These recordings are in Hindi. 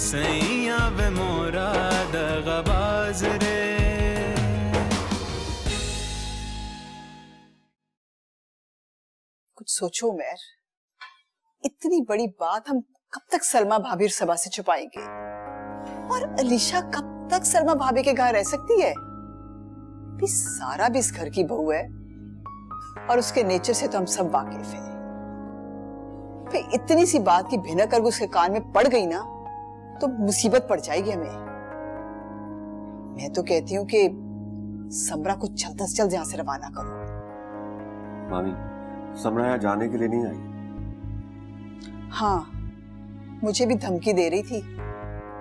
सैया वे मोरा दगाबाज रे। कुछ सोचो उमर, इतनी बड़ी बात हम कब तक सलमा भाभी और सबा से छुपाएंगे? और अलीशा कब तक सलमा भाभी के घर रह सकती है? भी सारा भी इस घर की बहू है और उसके नेचर से तो हम सब वाकिफ हैं। फिर इतनी सी बात की भिनक अगर उसके कान में पड़ गई ना तो मुसीबत पड़ जाएगी हमें। मैं तो कहती हूँ कि समरा को जल्द से जल्द यहाँ से रवाना करो। मामी, समरा यहाँ जाने के लिए नहीं आई। हाँ, मुझे भी धमकी दे रही थी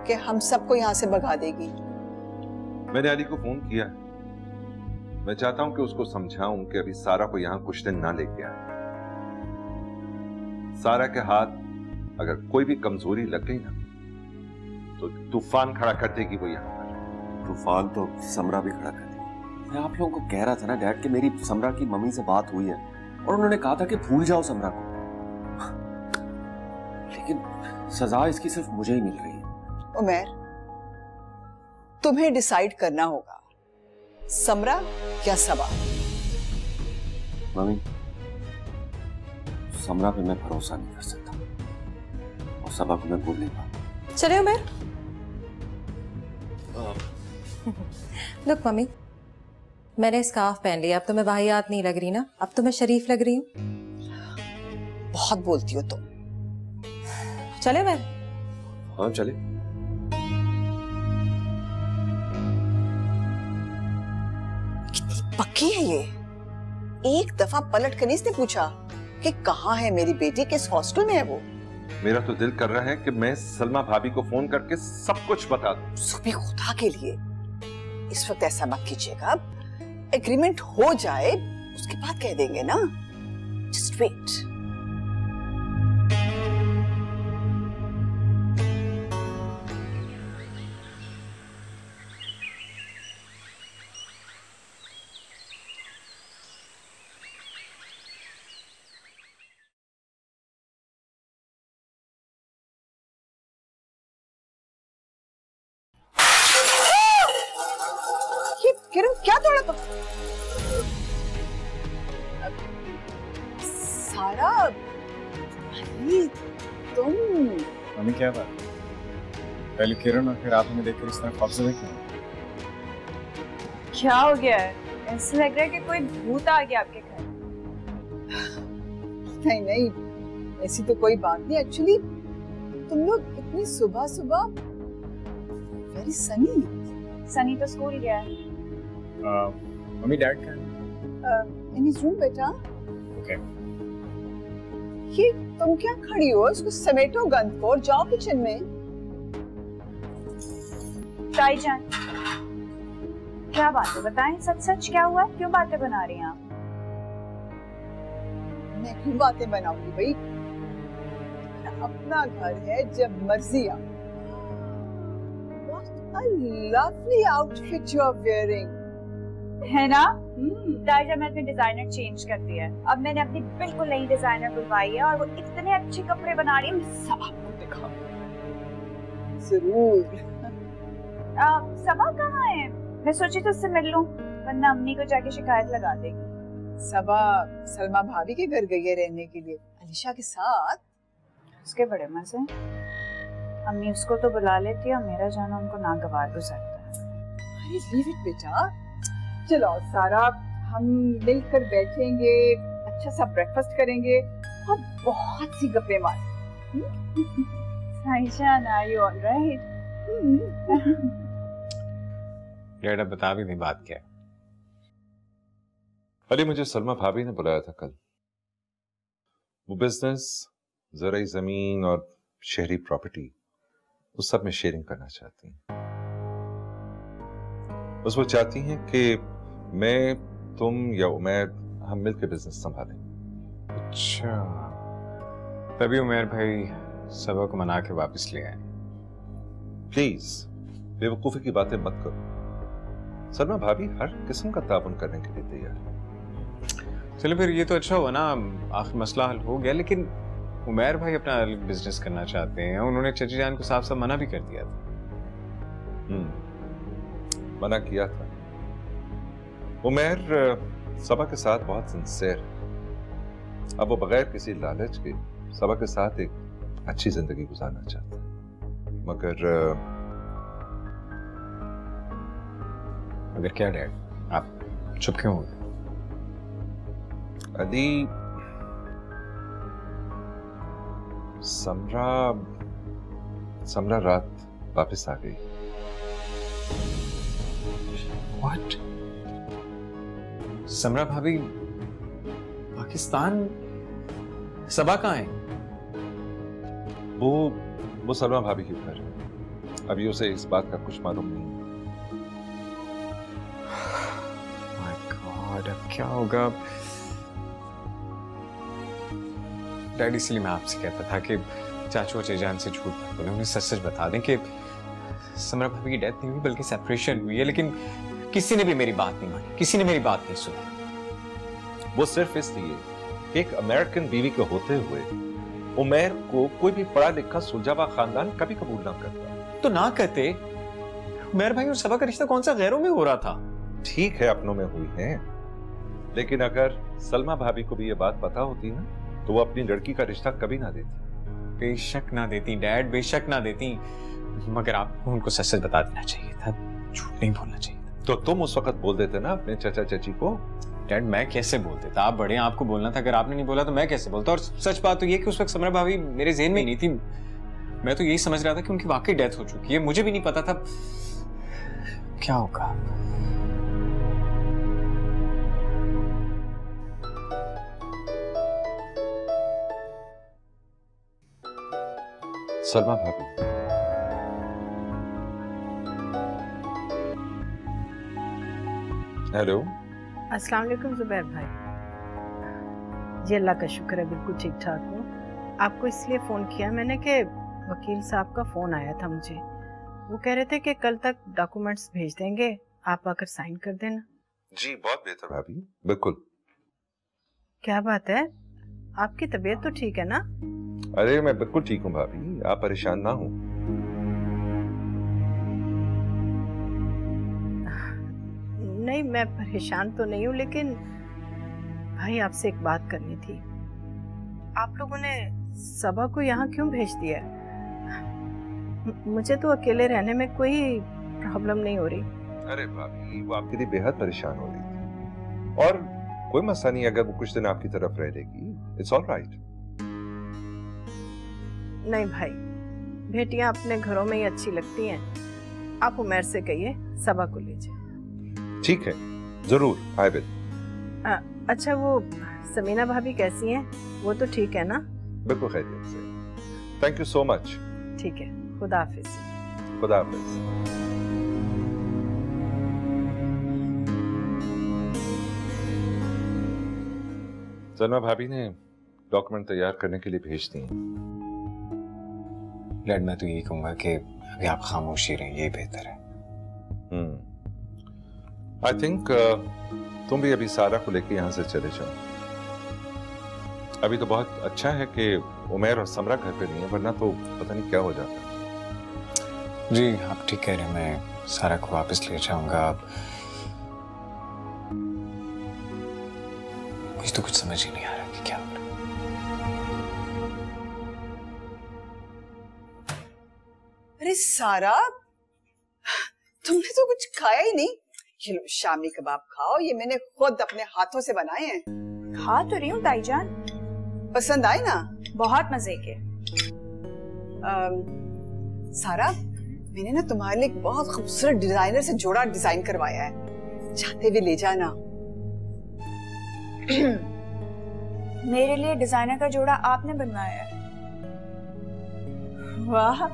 कि हम सबको यहाँ से भगा देगी। मैंने अली को फोन किया। मैं चाहता हूं कि उसको समझाऊं कि अभी सारा को यहाँ कुछ दिन ना लेके आए। सारा के हाथ अगर कोई भी कमजोरी लग गई ना तो तूफान खड़ा कर देगी वो यहाँ पर। तूफान तो समरा भी खड़ा कर देगी। मैं आप लोगों को कह रहा था ना डैड कि मेरी समरा की मम्मी से बात हुई है और उन्होंने कहा था कि भूल जाओ समरा को, लेकिन सजा इसकी सिर्फ मुझे ही मिल रही है। उमर, तुम्हें डिसाइड करना होगा, समरा या सबा। मम्मी, समरा पे मैं भरोसा नहीं कर सकता और सबा को मैं भूल नहीं पाऊंगा। चले उमर। लुक मम्मी, मैंने स्कार्फ पहन लिया, अब तो मैं वाहियात नहीं लग रही ना, अब तो मैं शरीफ लग रही हूँ। बहुत बोलती हो तुम। चले मैं? हाँ चले। कितनी पक्की है ये। एक दफा पलट कर इसने पूछा कि कहाँ है मेरी बेटी, किस हॉस्टल में है वो। मेरा तो दिल कर रहा है कि मैं सलमा भाभी को फोन करके सब कुछ बता दूं। सुबह खुदा के लिए इस वक्त ऐसा मत कीजिएगा। एग्रीमेंट हो जाए उसके बाद कह देंगे ना। Just wait. किरण, क्या तोड़ा तुम? सारा, अरे तुम। मम्मी क्या बात? पहले किरण और फिर आप हमें देखकर इस तरह खौफ से देख रहे हैं। क्या हो गया है? ऐसा लग रहा है कि कोई भूत आ गया आपके घर। नहीं नहीं, ऐसी तो कोई बात नहीं। एक्चुअली तुम लोग इतनी सुबह सुबह। वेरी सनी तो स्कूल गया है। मम्मी डैड का इन हिज रूम बेटा। ओके। ये तुम क्या खड़ी हो? इसको समेटो गंद को और जाओ किचन में। ताईजान, क्या बात है बताएं, सच सच क्या हुआ? क्यों बातें बना रही हैं आप? मैं क्यों बातें बनाऊंगी भाई? अपना घर है, जब मर्जी आओ। What a lovely outfit you are wearing. है ना? ताईजा, मैंने अपनी डिजाइनर चेंज कर दिया है। अब मैंने अपनी बिल्कुल नई डिजाइनर बुलवाई है और वो इतने अच्छे कपड़े बना रही है, मैं सब आपको दिखाऊं। जरूर। सबा कहाँ है? मैं सोची तो उससे मिल लूं, वरना अम्मी को जाके शिकायत लगा देगी। सबा सलमा भाभी के घर गई है रहने के लिए, अलीशा के साथ। उसके बड़े मजे। अम्मी उसको तो बुला लेती है और मेरा जाना उनको नागवार गुजरता है। अरे लीव इट बेटा। चलो सारा, हम मिलकर बैठेंगे, अच्छा सा ब्रेकफास्ट करेंगे और बहुत सी गप्पे मारेंगे। ताईजान, आर यू ऑलराइट? डैड बता भी नहीं बात क्या है। अली, मुझे सलमा भाभी ने बुलाया था कल। वो बिजनेस, ज़राई जमीन और शहरी प्रॉपर्टी, उस सब में शेयरिंग करना चाहती हैं। बस वो चाहती हैं कि मैं, तुम या उमर हम मिलकर बिजनेस संभालें। अच्छा, तभी उमर भाई सबा को मना के वापस ले आए। प्लीज बेवकूफी की बातें मत करो। सलमा भाभी हर किस्म का ताबन करने के लिए तैयार है। चलो फिर ये तो अच्छा हुआ ना, आखिर मसला हल हो गया। लेकिन उमैर भाई अपना अलग बिजनेस करना चाहते हैं। उन्होंने चची जान को साफ साफ मना भी कर दिया था। मना किया था। उमैर सबा के साथ बहुत सिंसियर है। अब वो बगैर किसी लालच के सबा के साथ एक अच्छी जिंदगी गुजारना चाहता है, मगर क्या डैड, आप चुप क्यों हो? अली, समरा रात वापस आ गई। What? समरा भाभी पाकिस्तान? सबा कहाँ है? वो सलमा भाभी के घर है। अभी उसे इस बात का कुछ मालूम नहीं। My God, अब क्या होगा? डैडी, इसलिए मैं आपसे कहता था कि चाचू और चेजान से झूठ मत बोले, उन्हें सच सच बता दें कि समरा भाभी की डेथ नहीं हुई बल्कि सेपरेशन हुई है। लेकिन किसी ने भी मेरी बात नहीं मानी, किसी ने मेरी बात नहीं सुनी। वो सिर्फ इसलिए कि एक अमेरिकन बीवी के होते हुए उमैर को कोई भी पढ़ा लिखा सुलझा हुआ खानदान कभी कबूल ना करता। तो ना कहते। उमैर भाई और सबा का रिश्ता कौन सा गैरों में हो रहा था? ठीक है, अपनों में हुई है, लेकिन अगर सलमा भाभी को भी ये बात पता होती ना तो वो अपनी लड़की का रिश्ता कभी ना देती। बेशक ना देती डैड, बेशक ना देती, मगर आपको उनको सच सच बता देना चाहिए था, झूठ नहीं बोलना चाहिए था। तो तुम उस वक्त बोल देते ना अपने चाचा चाची को। डैड, मैं कैसे बोल देता? आप बड़े हैं, आपको बोलना था। अगर आपने नहीं बोला तो मैं कैसे बोलता? और सच बात तो ये कि उस वक्त समरा भाभी मेरे ज़हन में नहीं थी। मैं तो यही समझ रहा था कि उनकी वाकई डेथ हो चुकी है। मुझे भी नहीं पता था क्या होगा। सलमा भाभी, हेलो। अस्सलाम वालेकुम जुबैर भाई। जी अल्लाह का शुक्र है, बिल्कुल ठीक ठाक हूँ। आपको इसलिए फ़ोन किया मैंने कि वकील साहब का फ़ोन आया था मुझे। वो कह रहे थे कि कल तक डॉक्यूमेंट्स भेज देंगे, आप आकर साइन कर देना। जी बहुत बेहतर भाभी, बिल्कुल। क्या बात है, आपकी तबीयत तो ठीक है ना? अरे मैं बिल्कुल ठीक हूँ भाभी, आप परेशान ना हो। नहीं, मैं परेशान तो नहीं हूँ, लेकिन भाई आपसे एक बात करनी थी। आप लोगों ने सबा को यहाँ क्यों भेज दिया? मुझे तो अकेले रहने में कोई प्रॉब्लम नहीं हो रही। अरे भाभी, वो आपके लिए बेहद परेशान हो रही थी, और कोई मसला नहीं अगर वो कुछ दिन आपकी तरफ रह लेगी। It's all right. नहीं भाई, बेटियां अपने घरों में ही अच्छी लगती हैं। आप उमैर से कहिए सबा को ले जाए। ठीक है, जरूर, आई विल। अच्छा, वो समीना भाभी कैसी हैं? वो तो ठीक है ना? बिल्कुल खैरियत से। Thank you so much. ठीक है, खुदा हाफिज। खुदा हाफिज। सलमा भाभी ने डॉक्यूमेंट तैयार करने के लिए भेज दिए। डैड, मैं तो यही कहूंगा कि अभी आप खामोशी रहें, यही बेहतर है। आई थिंक तुम भी अभी सारा को लेके यहाँ से चले जाओ। अभी तो बहुत अच्छा है कि उमैर और समरा घर पे नहीं है, वरना तो पता नहीं क्या हो जाता। जी आप ठीक कह रहे हैं, मैं सारा को वापस ले जाऊंगा। मुझे तो कुछ समझ ही नहीं आ रहा कि क्या हो रहा है। अरे सारा, तुमने तो कुछ खाया ही नहीं। ये लो शामी कबाब खाओ, ये मैंने खुद अपने हाथों से बनाए हैं। खा तो रही हूँ ताईजान। पसंद आए ना? बहुत मजे के। सारा, मैंने ना तुम्हारे लिए एक बहुत खूबसूरत डिजाइनर से जोड़ा डिजाइन करवाया है, चाहते भी ले जाना। मेरे लिए डिजाइनर का जोड़ा आपने बनवाया है? वाह,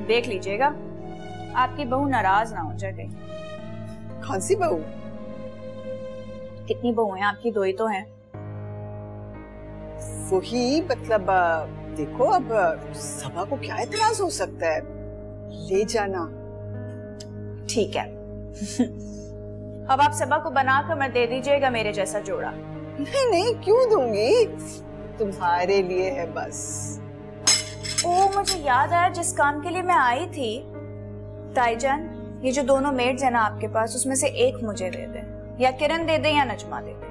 देख लीजिएगा आपकी बहू नाराज ना हो जाए कहीं। कौन सी बहू? कितनी बहू हैं आपकी? दो ही तो हैं। वही मतलब देखो, अब सबा को क्या इतराज हो सकता है, ले जाना। ठीक है। अब आप सबा को बनाकर मैं दे दीजिएगा मेरे जैसा जोड़ा। नहीं नहीं, क्यों दूंगी? तुम्हारे लिए है बस। ओ मुझे याद आया जिस काम के लिए मैं आई थी। ताईजान, ये जो दोनों मेड्स है ना आपके पास, उसमें से एक मुझे दे दे, या किरण दे दे या नजमा दे दे।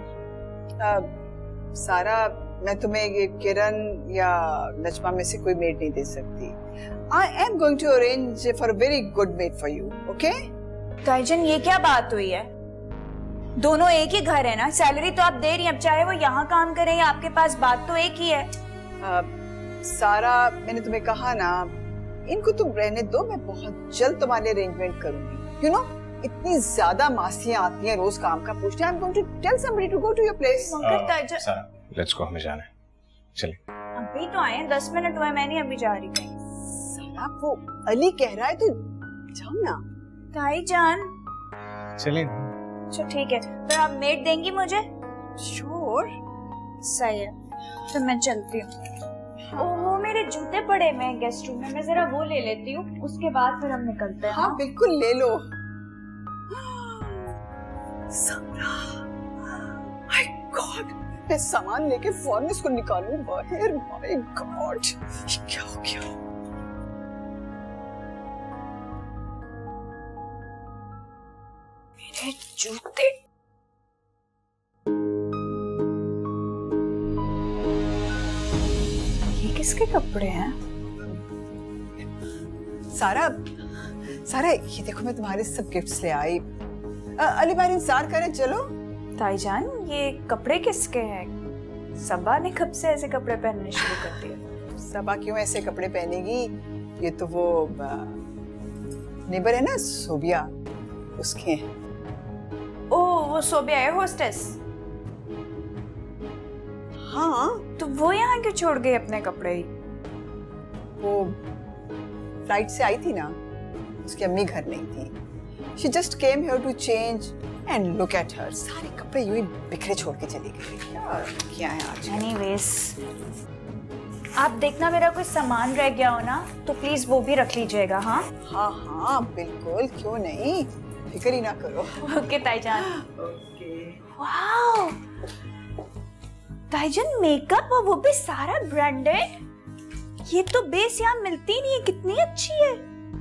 सारा, मैं तुम्हें ये किरण या नजमा में से कोई मेड नहीं दे सकती। I am going to arrange for a very good maid for you, okay? ताईजान, ये क्या बात हुई है? दोनों एक ही घर है ना, सैलरी तो आप दे रही हैं, अब चाहे वो यहाँ काम करे या आपके पास, बात तो एक ही है। सारा, मैंने तुम्हें कहा ना, इनको तुम रहने दो, मैं बहुत जल्द तुम्हारे अरेंजमेंट करूंगी। You know, इतनी ज्यादा मासियां आती हैं रोज काम का पूछने। I'm going to tell somebody to go to your place. सारा, let's go, हमें जाना है, चलिए। अभी तो आए हैं, 10 मिनट हुए, मैं नहीं अभी जा रही कहीं। सारा, वो अली कह रहा है तो जाओ ना। ताईजान, चलिए। अच्छा ठीक है, फिर आप मेड देंगी मुझे? श्योर। सही है, तो मैं चलती हूँ। ओह, मेरे जूते पड़े हैं गेस्ट रूम में, मैं जरा वो ले लेती हूँ, उसके बाद फिर हम निकलते हैं। हाँ बिल्कुल ले लो। समरा, माय गॉड, मैं सामान लेके फौरन इसको निकालूं बाहर। माय गॉड, क्या हो गया? मेरे जूते। ये किसके कपड़े हैं? सारा, सारा, ये देखो मैं तुम्हारे सब गिफ्ट्स ले आई। अली भाई इंतजार करें, चलो। ताईजान, ये कपड़े किसके हैं? सबा ने कब से ऐसे कपड़े पहनने शुरू कर दिए? सबा क्यों ऐसे कपड़े पहनेगी? ये तो वो नेबर है ना, सोबिया, उसके हैं। ओह, वो सोबिया है होस्टेस? हाँ। तो वो यहाँ क्यों छोड़ गई अपने कपड़े ही? वो फ्लाइट से आई थी ना, उसकी अम्मी घर नहीं थी। She just came here to change and look at her. सारे कपड़े यूं ही बिखरे छोड़ के चली गई। यार क्या है आज? Anyways, आप देखना मेरा कोई सामान रह गया हो ना, तो प्लीज वो भी रख लीजिएगा। हाँ हाँ हाँ बिल्कुल, क्यों नहीं, फिक्र ही ना करो। ओके ताईजान। ओके। वाओ, ताईजान मेकअप, और वो भी सारा ब्रांडेड। ये तो बेस यहाँ मिलती नहीं है, कितनी अच्छी है।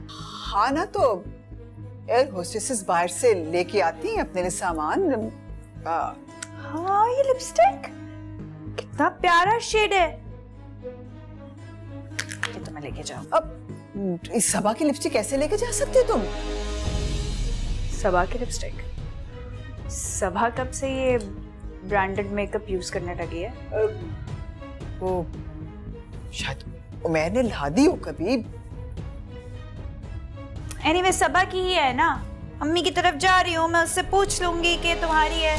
हाँ ना, तो एयर होस्टेसेस बाहर से लेके आती हैं अपने लिए सामान। हाँ, ये लिपस्टिक कितना प्यारा शेड है, ये तो मैं लेके जाऊँ। अब इस सबा की लिपस्टिक कैसे लेके जा सकते हो तुम? सबा की लिपस्टिक? सबा कब से ये ब्रांडेड मेकअप यूज करने लगी है? वो शायद उमैर ने ला दी हो कभी। एनीवे, सबा की ही है ना। अम्मी की तरफ जा रही हूँ, मैं उससे पूछ लूंगी कि तुम्हारी है।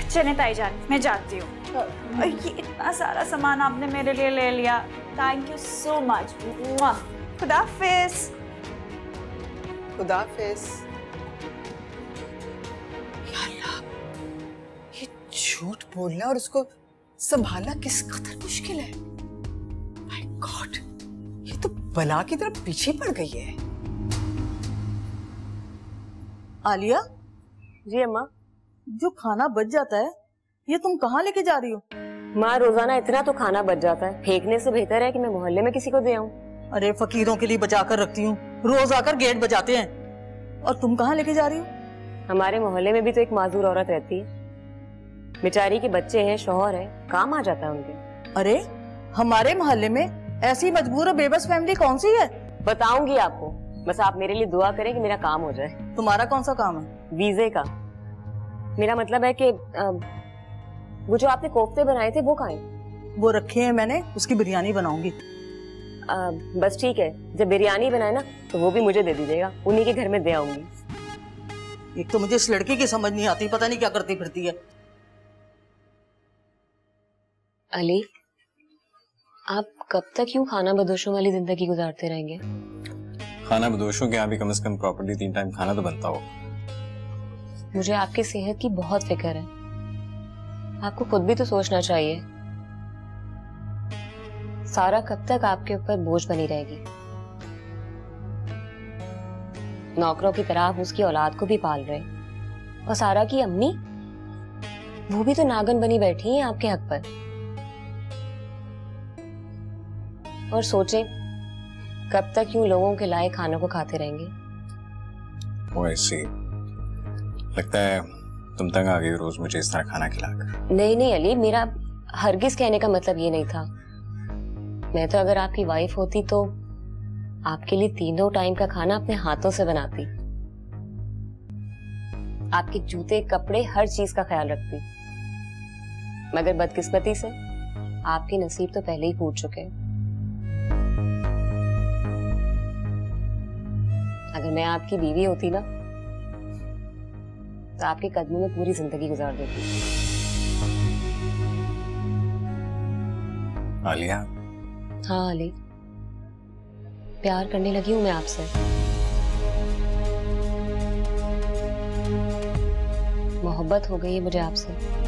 चले ताईजान, मैं जाती हूँ। ये इतना सारा सामान आपने मेरे लिए ले लिया, थैंक यू सो मच। खुदाफिज। खुदाफिज। ये झूठ बोलना और उसको संभालना किस कदर मुश्किल है। माय गॉड, ये तो बला की तरफ पीछे पड़ गई है। आलिया। जी अम्मा। जो खाना बच जाता है, ये तुम कहाँ लेके जा रही हो? माँ, रोजाना इतना तो खाना बच जाता है, फेंकने से बेहतर है कि मैं मोहल्ले में किसी को दे आऊं। अरे फकीरों के लिए बचा कर रखती हूँ, रोज आकर गेट बजाते हैं। और तुम कहाँ लेके जा रही हो? हमारे मोहल्ले में भी तो एक माजूर औरत रहती है, बेचारी के बच्चे हैं, शौहर है, काम आ जाता है उनके। अरे हमारे मोहल्ले में ऐसी मजबूर और बेबस फैमिली कौन सी है? बताऊंगी आपको, बस आप मेरे लिए दुआ करें कि मेरा काम हो जाए। तुम्हारा कौन सा काम है? वीजे का। मेरा मतलब है कि वो जो आपने कोफ्ते बनाए थे वो कहाँ हैं? वो रखे हैं मैंने, उसकी बिरयानी बनाऊंगी। बस ठीक है, जब बिरयानी बनाए ना तो वो भी मुझे दे दीजिएगा, उन्हीं के घर में दे आऊंगी। एक तो मुझे इस लड़की की समझ नहीं आती, पता नहीं क्या करती फिरती है। अली, आप कब तक यूं खाना बदोशों वाली जिंदगी गुजारते रहेंगे? खाना बदोशों के यहाँ भी कम से कम प्रॉपर्ली 3 टाइम खाना तो बनता हो। मुझे आपकी सेहत की बहुत फिक्र है, आपको खुद भी तो सोचना चाहिए। सारा कब तक आपके ऊपर बोझ बनी रहेगी? नौकरों की तरह आप उसकी औलाद को भी पाल रहे, और सारा की अम्मी, वो भी तो नागन बनी बैठी हैं आपके हक पर। और सोचें कब तक यूं लोगों के लाए खानों को खाते रहेंगे। वो ऐसे लगता है तुम तंग आ गई रोज मुझे इस तरह खाना खिलाकर। नहीं नहीं अली, मेरा हरगिज कहने का मतलब ये नहीं था। मैं तो अगर आपकी वाइफ होती तो आपके लिए तीनों टाइम का खाना अपने हाथों से बनाती, आपके जूते कपड़े हर चीज का ख्याल रखती। मगर बदकिस्मती से आपके नसीब तो पहले ही फूट चुके हैं। अगर मैं आपकी बीवी होती ना तो आपके कदमों में पूरी जिंदगी गुजार देती। आलिया। हाँ अली, प्यार करने लगी हूं मैं आपसे। मोहब्बत हो गई है मुझे आपसे।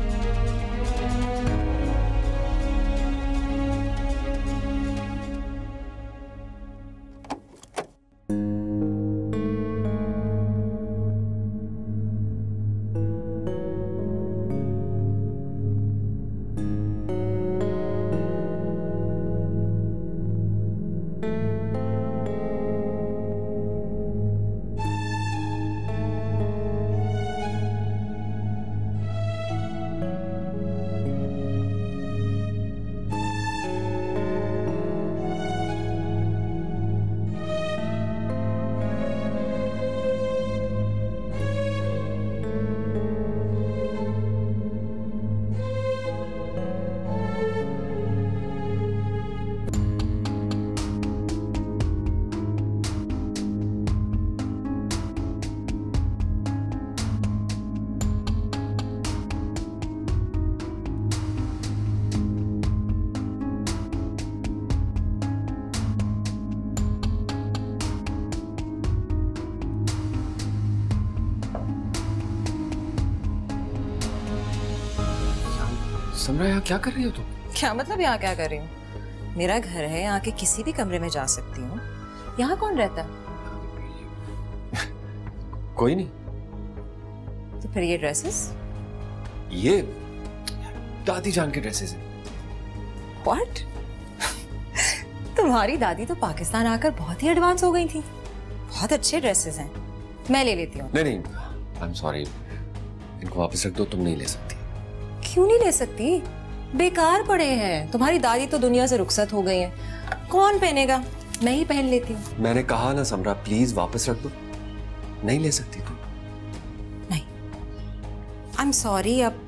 समरा, यहाँ क्या कर रही हो तुम? क्या मतलब यहाँ क्या कर रही हूँ? मेरा घर है, यहाँ के किसी भी कमरे में जा सकती हूँ। यहाँ कौन रहता है? कोई नहीं। तो फिर ये ड्रेसेस? ये दादी जान के ड्रेसेस हैं। What? तुम्हारी दादी तो पाकिस्तान आकर बहुत ही एडवांस हो गई थी। बहुत अच्छे ड्रेसेस हैं, मैं ले लेती हूँ। नहीं, आई एम सॉरी, इनको वापस रख दो, तुम नहीं ले सकती। क्यों नहीं ले सकती? बेकार पड़े हैं। तुम्हारी दादी तो दुनिया से रुखसत हो गई है, कौन पहनेगा? मैं ही पहन लेती हूँ। मैंने कहा ना समरा, प्लीज वापस रख दो। नहीं ले सकती तुम। नहीं, आई एम सॉरी, अब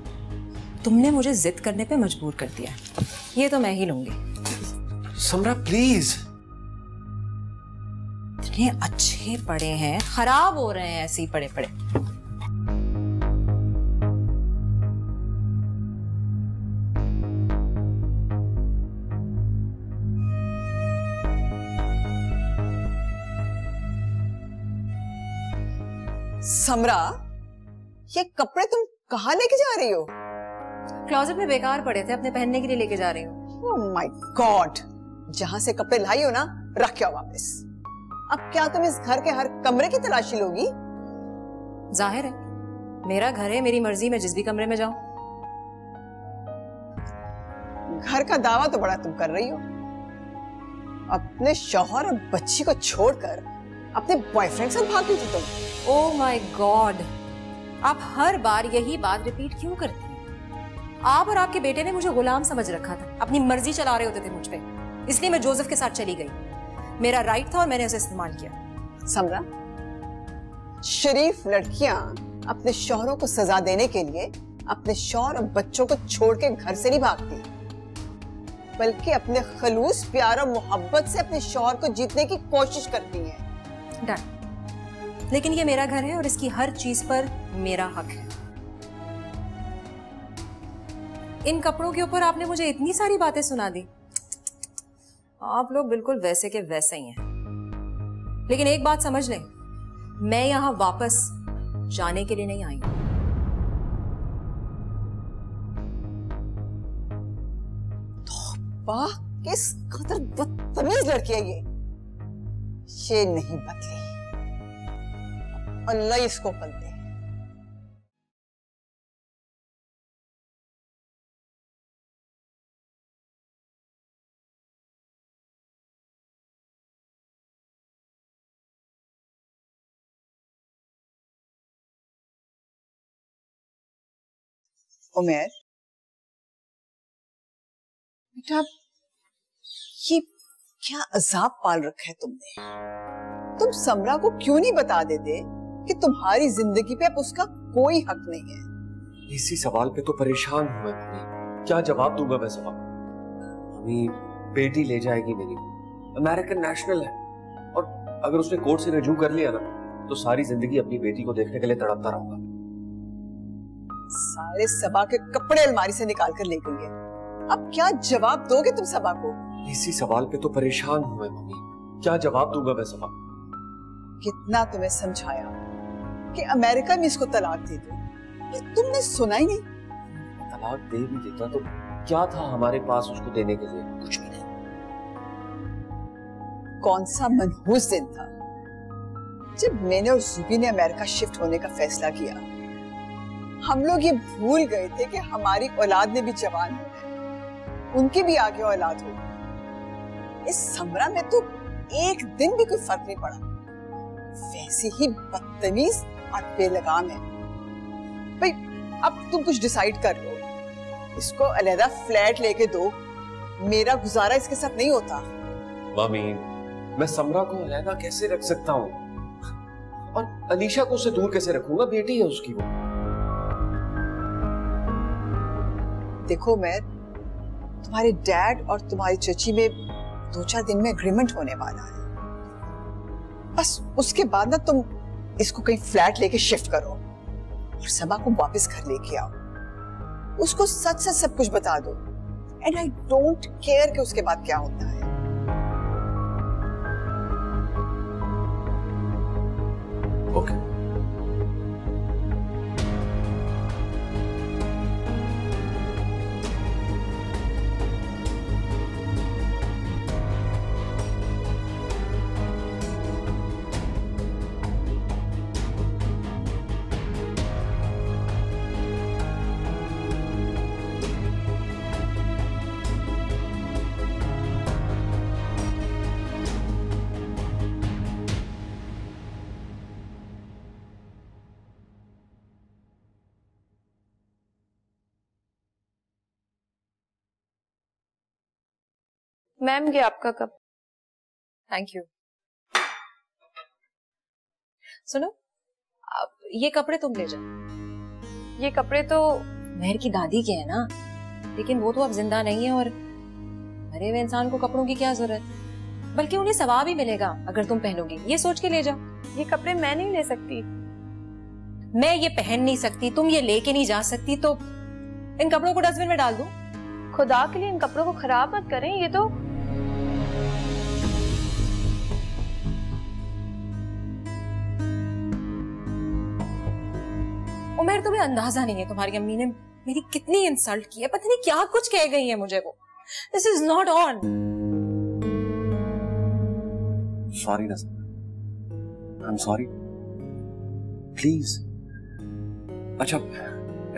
तुमने मुझे जिद करने पे मजबूर कर दिया। ये तो मैं ही लूंगी। समरा प्लीज। इतने अच्छे पड़े हैं, खराब हो रहे हैं ऐसे ही पड़े पड़े। समरा, ये कपड़े तुम कहाँ लेके जा रही हो? क्लोजेट में बेकार पड़े थे, अपने पहनने के लिए लेके जा रही हूँ। ओह माय गॉड, जहां से कपड़े लाई हो ना, रख के आओ वापस। अब क्या तुम इस घर के हर कमरे की तलाशी लोगी? जाहिर है, मेरा घर है, मेरी मर्जी, मैं जिस भी कमरे में जाऊं। घर का दावा तो बड़ा तुम कर रही हो। अपने शौहर और बच्ची को छोड़कर अपने बॉयफ्रेंड से भाग गई थी तुम। ओह माय गॉड, आप हर बार यही बात रिपीट क्यों करती हैं? आप और आपके बेटे ने मुझे गुलाम समझ रखा था, अपनी मर्जी चला रहे होते थे मुझ पे, इसलिए मैं जोसेफ के साथ चली गई। मेरा राइट था और मैंने उसे इस्तेमाल किया। समरा, शरीफ लड़कियां अपने शौहरों को सजा देने के लिए अपने शौहर और बच्चों को छोड़ के घर से नहीं भागती, बल्कि अपने खलूस प्यार और मोहब्बत से अपने शौहर को जीतने की कोशिश करती हैं। डन। लेकिन ये मेरा घर है और इसकी हर चीज पर मेरा हक है। इन कपड़ों के ऊपर आपने मुझे इतनी सारी बातें सुना दी। आप लोग बिल्कुल वैसे के वैसे ही हैं। लेकिन एक बात समझ लें, मैं यहां वापस जाने के लिए नहीं आई हूं। वाह, किस कदर बदतमीज लड़की है ये। ये नहीं बदली, अल्लाह इसको बदले। उमर, बेटा ये क्या अजाब पाल रखा है तुमने? तुम समरा को क्यों नहीं बता देते कि तुम्हारी जिंदगी पे अब उसका कोई हक नहीं है? इसी सवाल पे तो परेशान हूं मैं मम्मी। क्या जवाब दूंगा मैं सबा? मम्मी बेटी ले जाएगी मेरी, अमेरिकन नेशनल है, और अगर उसने कोर्ट से रजू कर लिया ना तो सारी जिंदगी अपनी बेटी को देखने के लिए तड़पता रहूंगा। सारे सबा के कपड़े अलमारी से निकाल कर ले गई है, अब क्या जवाब दोगे तुम सबा को? इसी सवाल पे तो परेशान हूं मैं मम्मी। क्या जवाब दूंगा मैं सबा? कितना तुम्हें समझाया कि अमेरिका में इसको तलाक दे दो, पर तुमने सुना ही नहीं। तलाक दे भी देता तो क्या था हमारे पास उसको देने के लिए? कुछ भी नहीं। कौन सा मनहूस दिन था जब मैंने और जुबी ने अमेरिका शिफ्ट होने का फैसला किया। हम लोग ये भूल गए थे कि हमारी औलाद ने भी जवान होना है, उनकी भी आगे औलाद होगी। इस समरा में तो एक दिन भी कोई फर्क नहीं पड़ा, वैसे ही बदतमीज और बेलगाम है। भाई अब तुम कुछ डिसाइड कर लो, इसको अलहदा फ्लैट लेके दो, मेरा गुजारा इसके साथ नहीं होता। मम्मी मैं समरा को अलहदा कैसे रख सकता हूँ, और अलीशा को उससे दूर कैसे रखूंगा? बेटी है उसकी वो। देखो मैं, तुम्हारे डैड और तुम्हारी चची में 2-4 दिन में एग्रीमेंट होने वाला है, बस उसके बाद ना तुम इसको कहीं फ्लैट लेके शिफ्ट करो और सबा को वापस घर लेके आओ, उसको सच सच सब कुछ बता दो, एंड आई डोंट केयर कि उसके बाद क्या होता है। ओके मैम ये आपका कप। Thank you. सुनो, अब ये कपड़े तुम ले जाओ। ये कपड़े तो मेहर की दादी के हैं ना, लेकिन वो तो अब जिंदा नहीं है, और मरे हुए इंसान को कपड़ों की क्या जरूरत, बल्कि उन्हें सवाब ही मिलेगा अगर तुम पहनोगी, ये सोच के ले जाओ। ये कपड़े मैं नहीं ले सकती। मैं ये पहन नहीं सकती, तुम ये लेके नहीं जा सकती, तो इन कपड़ों को डस्टबिन में डाल दो। खुदा के लिए इन कपड़ों को खराब मत करें, ये तो उमर, तुम्हें अंदाजा नहीं है तुम्हारी अम्मी ने मेरी कितनी इंसल्ट की है, पता नहीं क्या कुछ कह गई है मुझे वो। This is not on. Sorry ना, आई एम सॉरी, प्लीज। अच्छा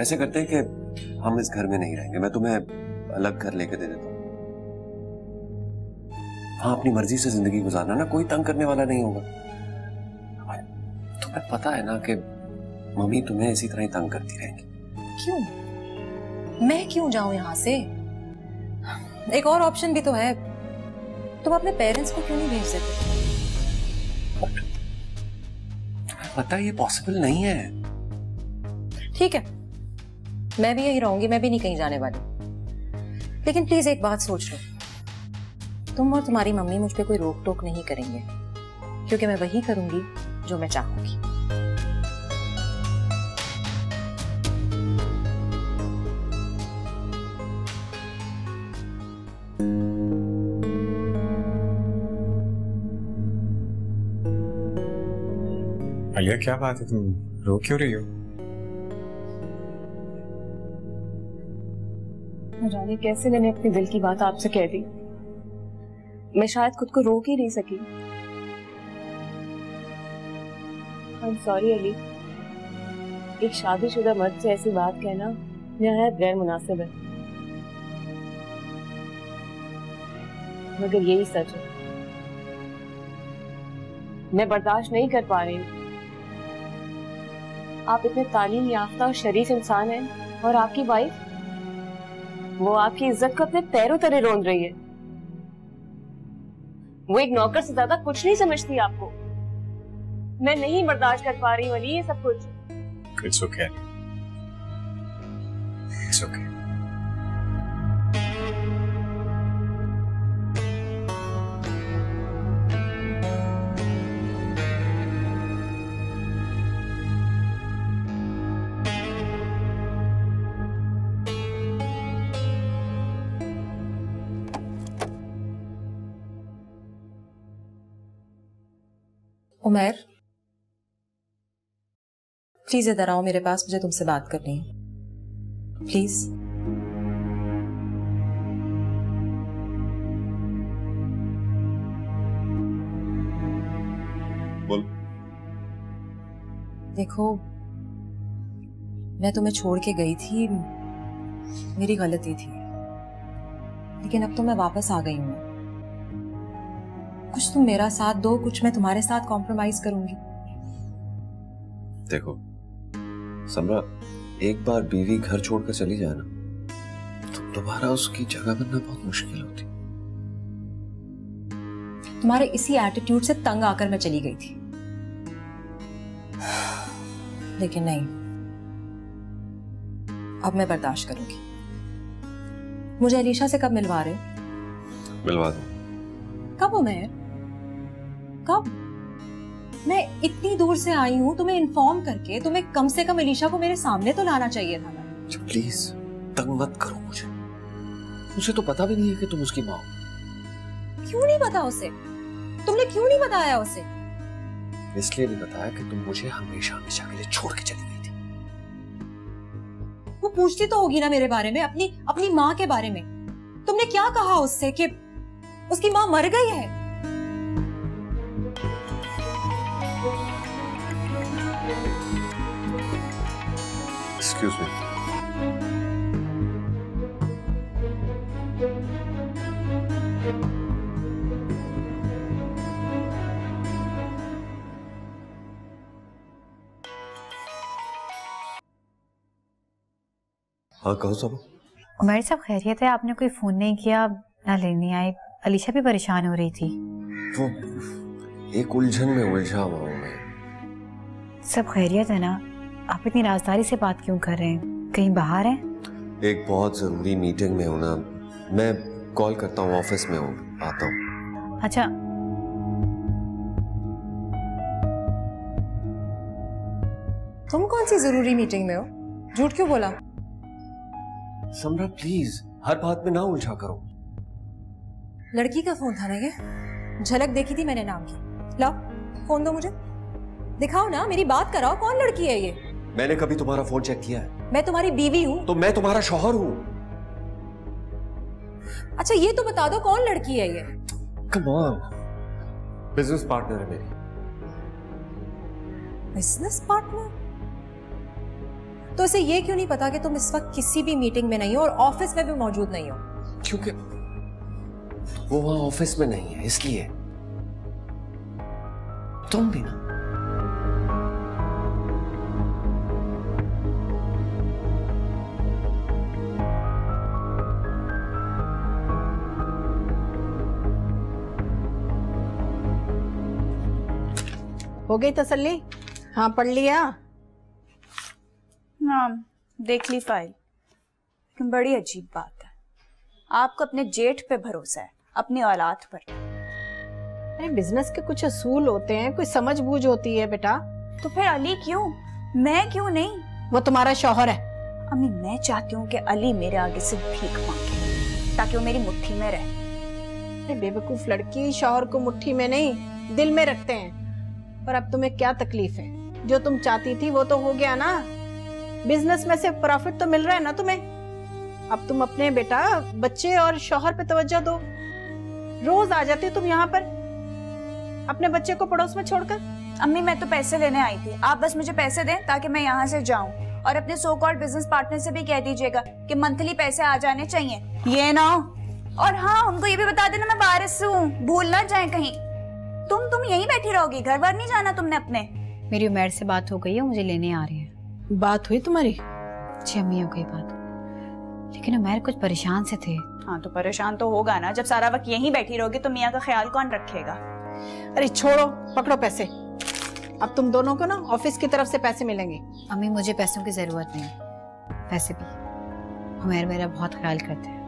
ऐसे करते हैं कि हम इस घर में नहीं रहेंगे, मैं तुम्हें अलग घर लेके दे देता हूँ, हाँ अपनी मर्जी से जिंदगी गुजारना ना, कोई तंग करने वाला नहीं होगा। तुम्हें पता है ना कि मम्मी तुम्हें इसी तरह ही तंग करती रहेंगी। क्यों? मैं क्यों जाऊं यहाँ से? एक और ऑप्शन भी तो है, तुम अपने पेरेंट्स को क्यों नहीं भेज देते? पता है ये पॉसिबल नहीं है। ठीक है, मैं भी यही रहूंगी, मैं भी नहीं कहीं जाने वाली, लेकिन प्लीज एक बात सोच लो, तुम और तुम्हारी मम्मी मुझ पे कोई रोक टोक नहीं करेंगे, क्योंकि मैं वही करूंगी जो मैं चाहूंगी। अलिया क्या बात है, तुम रो क्यों रही हो? जाने कैसे मैंने अपने दिल की बात आपसे कह दी, मैं शायद खुद को रोक ही नहीं सकी। आई एम सॉरी अली, एक शादीशुदा मर्द से ऐसी बात कहना निहायत गैर मुनासिब है, मगर यही सच है, मैं बर्दाश्त नहीं कर पा रही हूँ। आप इतने तालीम याफ्ता और शरीफ इंसान हैं, और आपकी वाइफ, वो आपकी इज्जत को अपने पैरों तले रोंद रही है। वो एक नौकर से ज्यादा कुछ नहीं समझती आपको। मैं नहीं बर्दाश्त कर पा रही हूँ अली ये सब कुछ। It's okay. It's okay. Umar, please इधर आओ मेरे पास, मुझे तुमसे बात करनी है। प्लीज। बोल। देखो, मैं तुम्हें छोड़ के गई थी, मेरी गलती थी, लेकिन अब तो मैं वापस आ गई हूँ। कुछ तुम मेरा साथ दो, कुछ मैं तुम्हारे साथ कॉम्प्रोमाइज करूंगी। देखो समरा, एक बार बीवी घर छोड़कर चली जाए ना, तो दोबारा उसकी जगह बनना बहुत मुश्किल होती। तुम्हारे इसी एटीट्यूड से तंग आकर मैं चली गई थी, लेकिन नहीं, अब मैं बर्दाश्त करूंगी। मुझे अलीशा से कब मिलवा रहे हो? मिलवा दो। कब उमर? कब? मैं इतनी दूर से आई हूँ तुम्हें इन्फॉर्म करके, तुम्हें कम से कम अलीशा को मेरे सामने तो लाना चाहिए था ना। प्लीज तंग मत करो मुझे तो पता भी नहीं है कि तुम उसकी माँ हो। क्यों नहीं पता उसे? तुमने क्यों नहीं बताया उसे? इसलिए नहीं बताया कि तुम मुझे हमेशा हमेशा के लिए छोड़ के चली गई थी। वो पूछती तो होगी ना मेरे बारे में, अपनी माँ के बारे में। तुमने क्या कहा उससे कि उसकी माँ मर गई है? Excuse me. हाँ कहो सब। उमर साहब खैरियत है? आपने कोई फोन नहीं किया, ना लेने आए। अलीशा भी परेशान हो रही थी। वो एक उलझन में उलझा हुआ हूँ मैं। सब खैरियत है ना? आप इतनी राजदारी से बात क्यों कर रहे हैं? कहीं बाहर हैं? एक बहुत जरूरी मीटिंग में हूँ ना, मैं कॉल करता हूँ, ऑफिस में हूँ, आता हूँ। अच्छा। तुम कौन सी जरूरी मीटिंग में हो? झूठ क्यों बोला? समरा प्लीज हर बात में ना उलझा करो। लड़की का फोन था ना ये? झलक देखी थी मैंने नाम की। लाओ फोन दो मुझे, दिखाओ ना, मेरी बात कराओ। कौन लड़की है ये? मैंने कभी तुम्हारा फोन चेक किया है? मैं तुम्हारी बीवी हूँ। तो मैं तुम्हारा शौहर हूँ। अच्छा ये तो बता दो कौन लड़की है ये? कम ऑन, बिजनेस पार्टनर है मेरी। Business partner? तो इसे ये क्यों नहीं पता कि तुम इस वक्त किसी भी मीटिंग में नहीं हो और ऑफिस में भी मौजूद नहीं हो? क्योंकि वो वहां ऑफिस में नहीं है, इसलिए। तुम भी ना। हो गई तसल्ली? हाँ पढ़ लिया? हाँ देख ली फाइल। लेकिन बड़ी अजीब बात है, आपको अपने जेठ पे भरोसा है, अपनी औलाद पर। अरे बिजनेस के कुछ असूल होते हैं, कोई समझ बूझ होती है बेटा। तो फिर अली क्यों, मैं क्यों नहीं? वो तुम्हारा शौहर है। अम्मी मैं चाहती हूँ कि अली मेरे आगे से भीख मांगे ताकि वो मेरी मुट्ठी में रहे। अरे बेवकूफ लड़की, शौहर को मुट्ठी में नहीं दिल में रखते हैं। पर अब तुम्हें क्या तकलीफ है? जो तुम चाहती थी वो तो हो गया ना। बिजनेस में से प्रॉफिट तो मिल रहा है ना तुम्हें। अब तुम अपने बेटा बच्चे और शौहर पे तवज्जो दो। रोज आ जाती तुम यहाँ पर अपने बच्चे को पड़ोस में छोड़कर। अम्मी मैं तो पैसे लेने आई थी, आप बस मुझे पैसे दें ताकि मैं यहाँ से जाऊँ। और अपने सो कॉल्ड बिजनेस पार्टनर से भी कह दीजिएगा कि मंथली पैसे आ जाने चाहिए, ये ना हो। और हाँ उनको ये भी बता देना मैं बारिश से हूँ, भूल ना जाए कहीं। तुम यहीं बैठी रहोगी, घर बार नहीं जाना तुमने अपने? मेरी उमर से बात हो गई है, मुझे लेने आ रहे हैं। बात हुई तुम्हारी? अच्छी अम्मी हो गई बात, लेकिन उमैर कुछ परेशान से थे। हाँ तो परेशान तो होगा ना, जब सारा वक्त यहीं बैठी रहोगी तो मियाँ का ख्याल कौन रखेगा। अरे छोड़ो, पकड़ो पैसे। अब तुम दोनों को ना ऑफिस की तरफ से पैसे मिलेंगे। अम्मी मुझे पैसों की जरूरत नहीं, पैसे भी उमैर मेरा बहुत ख्याल करते हैं।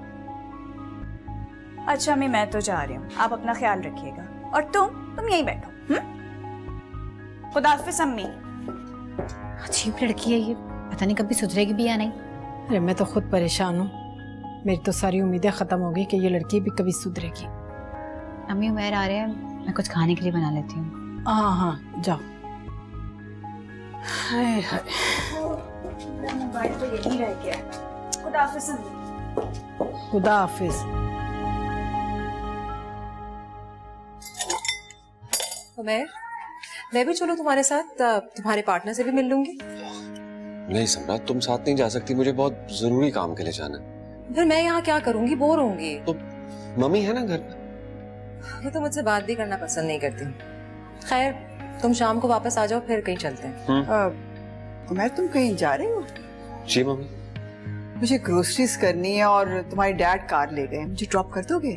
अच्छा अम्मी मैं तो जा रही हूँ, आप अपना ख्याल रखिएगा और तुम यहीं बैठो। खुदा हाफिज़ अम्मी। अजीब लड़की है ये, पता नहीं कभी सुधरेगी भी या नहीं। अरे मैं तो खुद परेशान हूँ, मेरी तो सारी उम्मीदें खत्म हो गई कि ये लड़की भी कभी सुधरेगी। अम्मी उमैर आ रहे हैं, मैं कुछ खाने के लिए बना लेती हूँ। हाँ जाओ। हाय हाय, मोबाइल तो यहीं रह गया। खुदा हाफिज़ अम्मी। खुदा हाफिज़। उमैर, मैं भी चलूं तुम्हारे साथ, तुम्हारे पार्टनर से भी मिल लूंगी। नहीं सम्राट, तुम साथ नहीं जा सकती, मुझे बहुत जरूरी काम के लिए जाना है। फिर मैं यहाँ क्या करूंगी, बोर होंगी। तो मम्मी है ना घर पर। वो तो मुझसे बात भी करना पसंद नहीं करती। खैर तुम शाम को वापस आ जाओ, फिर कहीं चलते हैं। उमैर तुम कहीं जा रही हो? जी मम्मी। मुझे ग्रोसरीज करनी है और तुम्हारे डैड कार ले गए, मुझे ड्रॉप कर दोगे?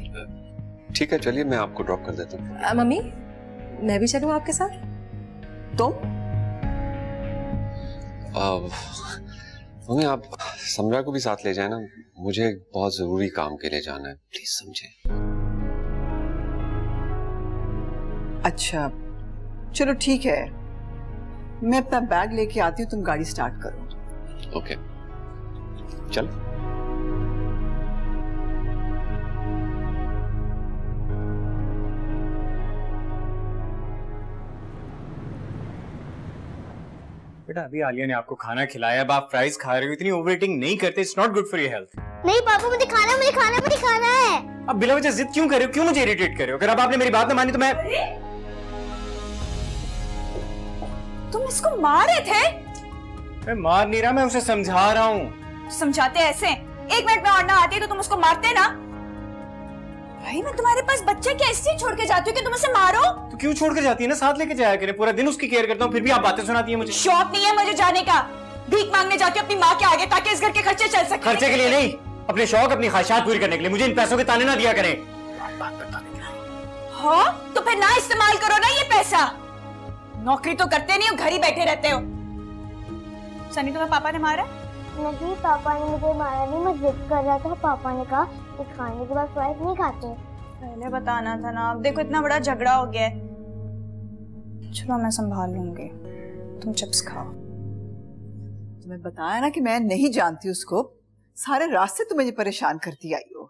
ठीक है चलिए, मैं आपको ड्रॉप कर देता हूँ। मम्मी मैं भी चलूं आपके साथ? तुम? मम्मी आप समरा को भी साथ ले जाए ना, मुझे बहुत जरूरी काम के लिए जाना है, प्लीज समझे। अच्छा चलो ठीक है, मैं अपना बैग लेके आती हूँ, तुम गाड़ी स्टार्ट करो। ओके चल। बेटा अभी आलिया ने आपको खाना खिलाया, अब आप फ्राइज खा रहे हो, इतनी ओवर ईटिंग नहीं करते, it's not good for your health. नहीं पापा मुझे खाना है। अब बिला वजह जिद क्यों कर रहे हो, क्यों मुझे इरिटेट कर रहे हो? अगर अब आपने मेरी बात ना मानी तो मैं। तुम इसको मार रहे थे? मैं मार नहीं रहा, मैं उसे समझा रहा हूँ। समझाते ऐसे? एक मिनट में और ना आती तो तुम उसको मारते ना। भाई मैं तुम्हारे पास बच्चे कैसे छोड़ के जाती हूँ कि तुम उसे मारो? तो क्यों छोड़ के जाती है ना, साथ लेके जाया करे, पूरा दिन उसकी केयर करता हूँ, फिर भी आप बातें सुनाती है मुझे। शौक नहीं है मुझे जाने का, भीख मांगने जाती हूँ अपनी माँ के आगे ताकि इस घर के खर्चे चल सके। खर्चे के लिए नहीं, अपने शौक अपनी ख्वाहिशात पूरी करने के लिए। मुझे इन पैसों के ताने ना दिया करें। हाँ तो फिर ना इस्तेमाल करो ना ये पैसा, नौकरी तो करते नहीं हो, घर ही बैठे रहते हो। सनी तुम्हें पापा ने मारा? नहीं पापा ने मुझे मारा नहीं, मैं जिद कर रहा था, पापा ने कहा कि खाने के बाद फ्राइज नहीं खाते। पहले बताना था ना, अब देखो इतना बड़ा झगड़ा हो गया है। चलो मैं संभाल लूंगी, तुम चिप्स खाओ। तुम्हें बताया ना कि मैं नहीं जानती उसको, सारे रास्ते तुम मुझे परेशान करती आई हो।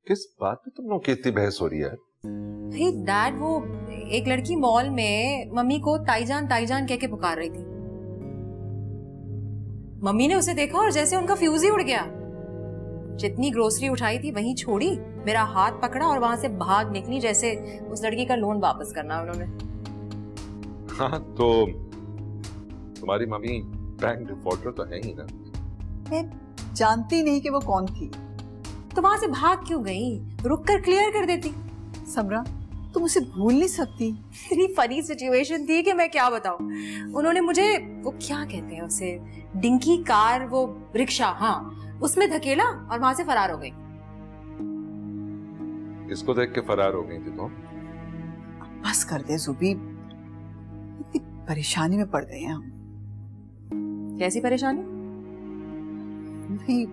किस बात पे तुम लोग की इतनी बहस हो रही है? भाई डैड, वो एक लड़की मॉल में मम्मी को ताईजान ताईजान कह के पुकार रही थी। मम्मी ने उसे देखा और जैसे उनका फ्यूज ही उड़ गया। जितनी ग्रोसरी उठाई थी वहीं छोड़ी, मेरा हाथ पकड़ा और वहां से भाग निकली, जैसे उस लड़की का लोन वापस करना उन्होंने। हाँ तो तुम्हारी मम्मी बैंक डिफॉल्टर तो है ही ना। मैं जानती नहीं कि वो कौन थी। तो वहां से भाग क्यों गई, रुक कर क्लियर कर देती। समरा तुम उसे भूल नहीं सकती। इतनी फनी सिचुएशन थी कि मैं क्या बताऊं। उन्होंने मुझे, वो क्या कहते हैं उसे, डिंकी कार, वो रिक्शा, हाँ उसमें धकेला और वहां से फरार हो गई। इसको देख के फरार हो गई थी तुम? बस कर दे जुबी, इतनी परेशानी में पड़ गए हैं हम। कैसी परेशानी? नहीं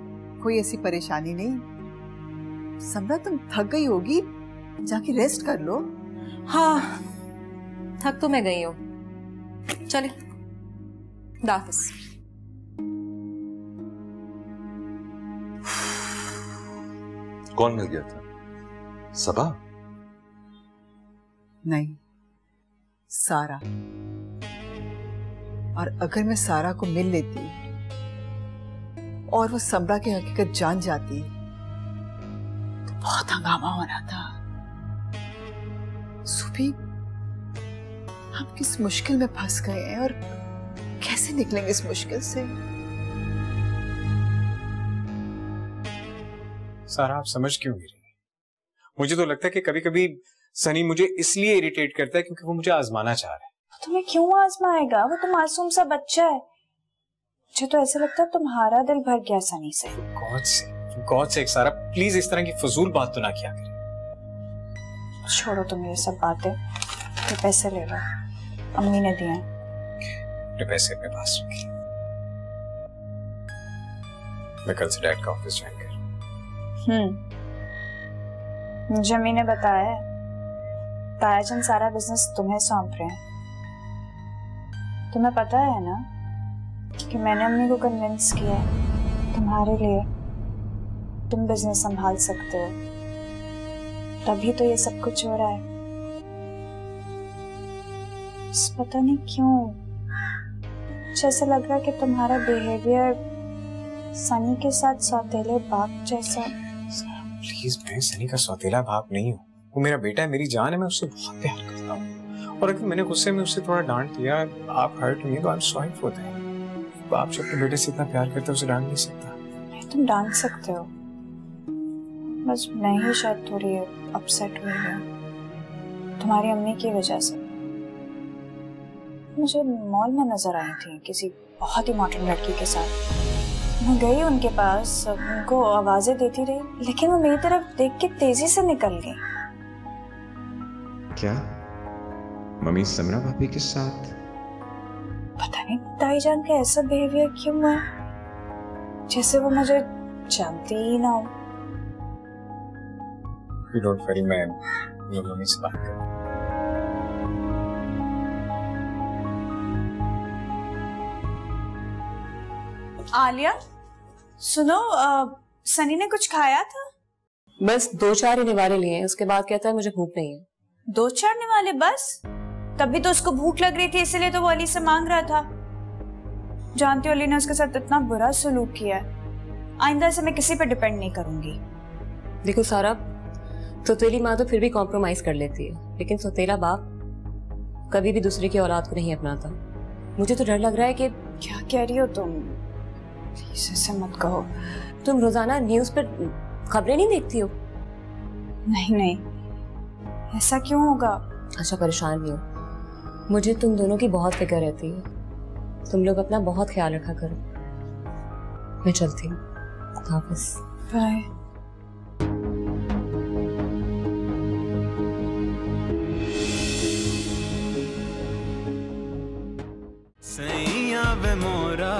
कोई ऐसी परेशानी नहीं। समरा तुम थक गई होगी, जाके रेस्ट कर लो। हाँ थक तो मैं गई हूँ, चले दाफिस। कौन मिल गया था? सबा? नहीं, सारा। और अगर मैं सारा को मिल लेती और वो समरा की हकीकत जान जाती तो बहुत हंगामा होना था। सुबी, हम किस मुश्किल में फंस गए हैं और कैसे निकलेंगे इस मुश्किल से? सारा आप समझ क्यों नहीं रही? मुझे तो लगता है कि कभी कभी सनी मुझे इसलिए इरिटेट करता है क्योंकि वो मुझे आजमाना चाह रहा है। तुम्हें क्यों आजमाएगा, वो तो मासूम सा बच्चा है। मुझे तो ऐसा लगता है तुम्हारा दिल भर गया सनी से। गॉड से सारा प्लीज इस तरह की फजूल बात तो ना किया करें। छोड़ो तुम ये सब बातें, तो पैसे ले लो, अम्मी ने दिए हैं। पैसे अपने पास रखिए, मैं कल से डैड का ऑफिस ज्वाइन कर। मुझे अम्मी ने बताया है तायाजन सारा बिजनेस तुम्हें सौंप रहे हैं। तुम्हें पता है ना कि मैंने अम्मी को कन्विंस किया है तुम्हारे लिए तुम बिजनेस संभाल सकते हो, तभी तो ये सब कुछ हो रहा है। पता नहीं क्यों मुझे ऐसा लग रहा है कि तुम्हारा बिहेवियर सनी के साथ सौतेले बाप जैसा। प्लीज, मैं सनी का सौतेला बाप नहीं हूँ, वो मेरा बेटा है, मेरी जान है, मैं उससे बहुत प्यार करता हूँ। और अगर मैंने गुस्से में उससे थोड़ा डांट दिया, आप हर्ट मी, तो I am sorry for that. बाप जो अपने बेटे से इतना प्यार करता है उसे डांट नहीं सकता। तुम डांट सकते हो, बस मैं ही शायद थोड़ी अपसेट हुई हूँ तुम्हारी अम्मी की वजह से। मुझे मॉल में नजर आई थी किसी बहुत ही मॉडर्न लड़की के साथ। मैं गई उनके पास, उनको आवाजें देती रही, लेकिन वो मेरी तरफ देख के तेजी से निकल गई। क्या मम्मी समरा भाभी के साथ? पता नहीं ताईजान का ऐसा बिहेवियर क्यों है, जैसे वो मुझे जानती ही ना हो। डोंट वरी, मैं मम्मी से बात करूँ। आलिया सुनो, सनी ने कुछ खाया था? बस 2-4 ही निवाले लिए हैं, उसके बाद कहता है मुझे भूख नहीं है। 2-4 निवाले बस? तभी तो उसको भूख लग रही थी, इसलिए तो वो अली से मांग रहा था। जानती हो अली ने उसके साथ इतना बुरा सलूक किया है, आइंदा से मैं किसी पे डिपेंड नहीं करूंगी। देखो सारा, सौतेली माँ तो फिर भी कॉम्प्रोमाइज कर लेती है, लेकिन सौतेला बाप कभी भी दूसरे की औलाद को नहीं अपनाता। मुझे तो डर लग रहा है कि। क्या कह रही हो तुम? प्लीज ऐसे मत कहो। तुम रोजाना न्यूज पर खबरें नहीं देखती हो? नहीं, ऐसा क्यों होगा? अच्छा परेशान नहीं हो, मुझे तुम दोनों की बहुत फिक्र रहती है। तुम लोग अपना बहुत ख्याल रखा करो। मैं चलती हूँ, हाफिज। बाय। सैया वे मोरा